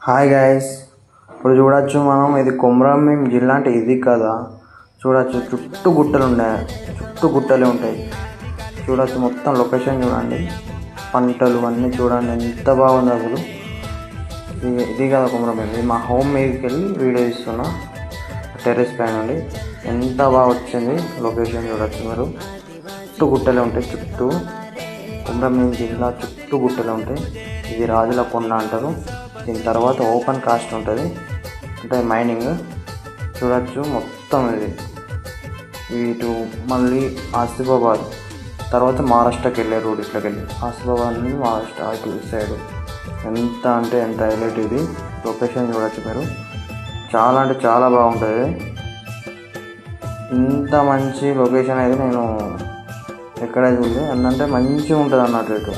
Hi guys, ఇప్పుడు చూడొచ్చు మనం ఇది కొమరంభీం జిల్లా అంటే ఇది కదా. చూడొచ్చు చుట్టూ గుట్టలు ఉన్నాయి, చుట్టూ గుట్టలే ఉంటాయి. చూడొచ్చు మొత్తం లొకేషన్ చూడండి, పంటలు అన్నీ చూడండి ఎంత బాగుంది అసలు. ఇది కదా కొమరంభీం. ఇది మా హోమ్ మీదకి వెళ్ళి వీడియో ఇస్తున్నా, టెర్రస్ పైన నుండి. ఎంత బాగా వచ్చింది లొకేషన్ చూడొచ్చు మీరు. చుట్టూ గుట్టలే ఉంటాయి, చుట్టూ కొమరంభీం జిల్లా చుట్టూ గుట్టలే ఉంటాయి. ఇది రాజుల కొండ అంటారు. దీని తర్వాత ఓపెన్ కాస్ట్ ఉంటుంది, అంటే మైనింగ్. చూడొచ్చు మొత్తం ఇది. ఇటు మళ్ళీ ఆసిఫాబాద్ తర్వాత మహారాష్ట్రకి వెళ్ళే రోడ్ ఇట్లకి వెళ్ళి ఆసిఫాబాద్ నుండి మహారాష్ట్ర ఇటు సైడ్. ఎంత అంటే ఎంత హైలైట్ ఇది లొకేషన్ చూడొచ్చు మీరు. చాలా అంటే చాలా బాగుంటుంది. ఇంత మంచి లొకేషన్ అయితే నేను ఎక్కడ చూడలేదు. ఏంటంటే మంచిగా ఉంటుంది అన్నట్టు. ఇటు